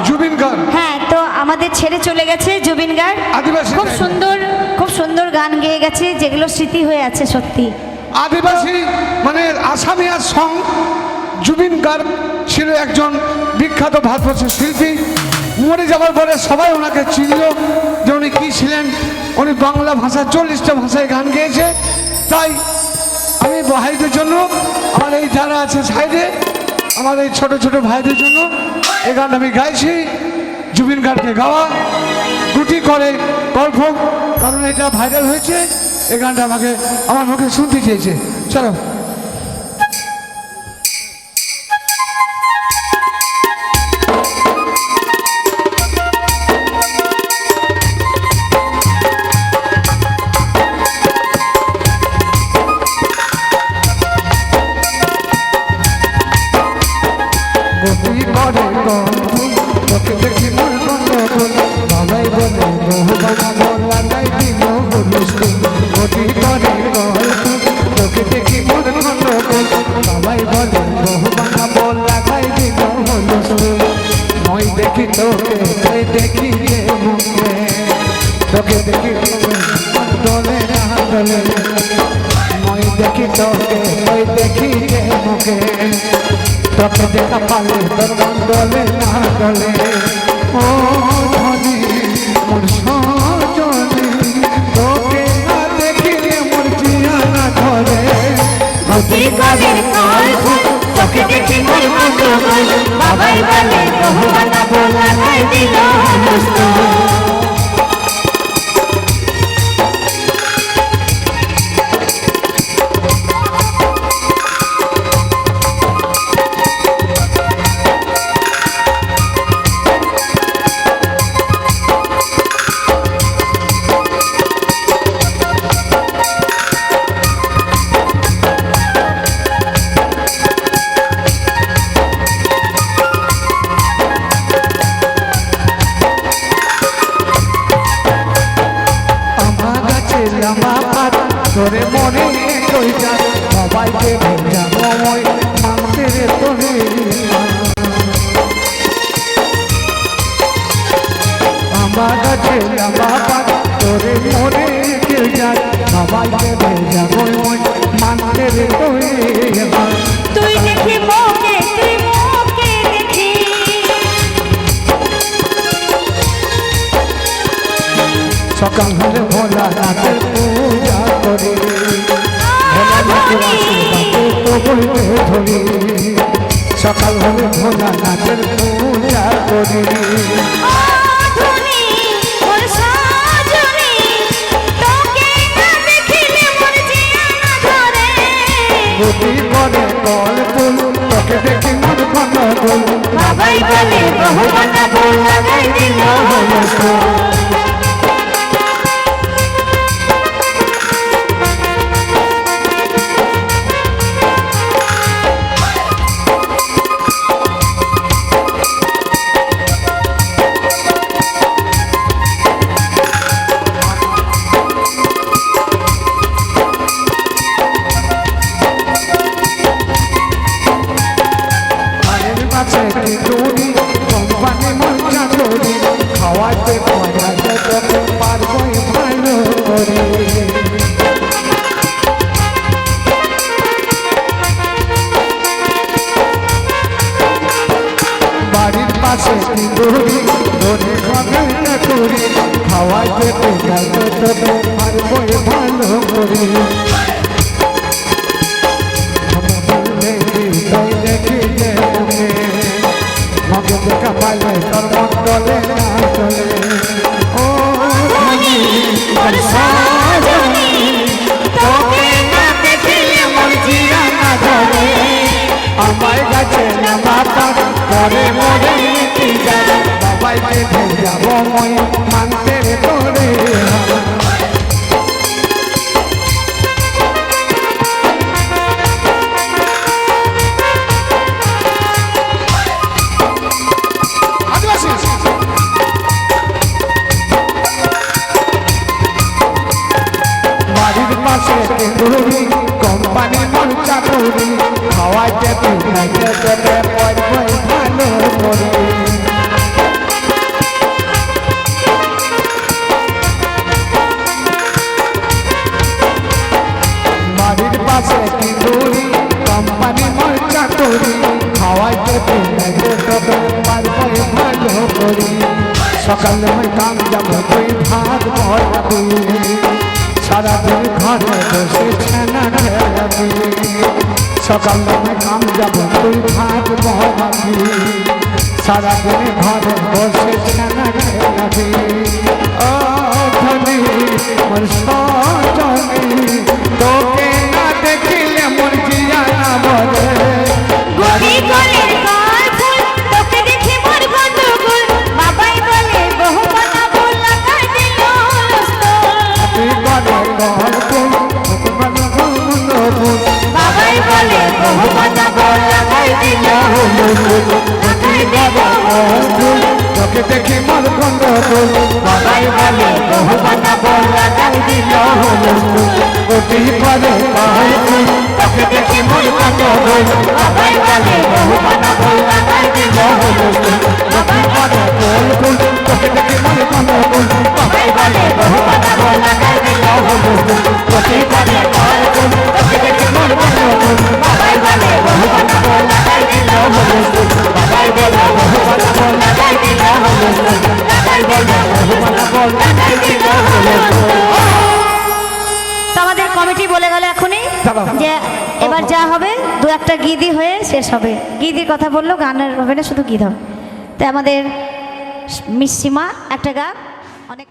জুবিন গার্গ। হ্যাঁ, তো আমাদের ছেড়ে চলে গেছে জুবিন গার্গ। আদিবাসী খুব সুন্দর গান গেয়ে গেছে, যেগুলো স্মৃতি হয়ে আছে সত্যি। আদিবাসী মানে আসামিয়ার সং। জুবিন গার্গ ছিল একজন বিখ্যাত ভারতবর্ষের শিল্পী। মরে যাওয়ার পরে সবাই ওনাকে চিনল যে উনি কী ছিলেন। উনি বাংলা ভাষা 40টা ভাষায় গান গেয়েছে। তাই আমি ভাইদের জন্য, আমার এই যারা আছে সাইডে, আমার এই ছোট ছোট ভাইদের জন্য এই গানটা আমি গাইছি। জুবিন গার্গকে গাওয়া, গুটি করে গল্প, কারণ এটা ভাইরাল হয়েছে। এই গানটা আমাকে আমার মুখে শুনতে চেয়েছে। চলো। তোকে দেখি মন গন্ডগোল, বাবাই বলে বহুবানা বলা নাই দিল হুলস্থুল। গতি করে গল্প, তোকে দেখি মন গন্ডগোল, বাবাই বলে বহুবানা বলা নাই দিল হুলস্থুল। মই দেখি তোকে, তুই দেখি রে মুখে, তোকে দেখি দলে না দলে। মই দেখি তোকে, তুই দেখি রে মুখে, তোকে দেখা পালে তোর মন দলে না দলে। ও ধনী মোর সজনী, তোকে না দেখিলে মোর জিয়া না ধরে। গতি করে গল্প, তোকে দেখি মন গন্ডগোল, বাবাই বলে বহুবানা বলা নাই দিল হুলস্থুল। তোরে মনে কইটা সবাইকে ভেজাবো মই মানতে রে তোরে। আমার কাছে আমার তোরে মনে কইটা সবাইকে ভেজাবো মই মানতে রে তোরে। তুই দেখি মোকে, তুই মোকে দেখি, সকাল হলে ভোলা রাতের পূজা করি, ভোলা রাতের আশীর্বাদে তো বলতে ধরি। সকাল হলে ভোলা রাতের পূজা করি। গতি করে গল্প, তোকে দেখি মন গন্ডগোল, বাবাই বলে বহুবানা বলা নাই দিল হুলস্থুল। কোম্পানি মজা করি, খাওয়াতে পড়াতে তোকে পারবই ভালো করে। বাড়ির পাশে দড়ি ধরে গবেষণা করি, খাওয়াতে পড়াতে তোকে পারবই ভালো করে। মগে দেখা পাইলে তোর মন দলে না চলে। ও ধনী মোর সজনী, তোকে না দেখিলে মোর জিয়া না ধরে। আমায় গাছে না মাতা করে মরে কি যাবে, বাবাইকে ভেজাব মই মানতে রে তোরে। বাড়ির পাশে কোম্পানি মজা করি, খাওয়াইতে পিঠাইতে তোকে পড়বই ভালো করে। সকালে আমি কাম যাব তুই ভাত বসাবি সারাদিন ঘরে বসে ছানা খেলাবি সকালে আমি কাম যাব তুই ভাত বসাবি সারাদিন ঘরে বসে ছানা খেলাবি ও ধনী মোর সজনী তোকে না দেখিলে মোর জিয়া না বলে গোপী গলের কাল ফুল তোকে দেখে মোর গন্ডগোল বাবাই বলে বহু বানাবো লাগাই দিল বাবাই বলে বহু বানাবো লাগাই দিল লাগাই দেব তোকে দেখি মোর গন্ডগোল বাবাই বলে বহু বানাবো লাগাই দিল কোটি পরে পাহাড় তোকে দেখে মোর গন্ডগোল বাবাই বলে বহু বানাবো লাগাই দিল বাবাই বলে তোকে দেখি মোর গন্ডগোল বাবাই বলে বহু বানাবো লাগাই দিল কোটি পরে পাহাড় তোকে দেখি মোর গন্ডগোল বাবাই বলে বহু বানাবো লাগাই দিল বাবাই বলে বহু বানাবো লাগাই দিল বাবাই বলে বহু বানাবো লাগাই দিল তো আমাদের কমিটি বলে গেল এখনই চলো। যে এবার যা হবে দু একটা গীতি হয়ে শেষ হবে। গীতির কথা বললো, গানের হবে না, শুধু গীত হবে। তো আমাদের মিস সীমা একটা গান অনেক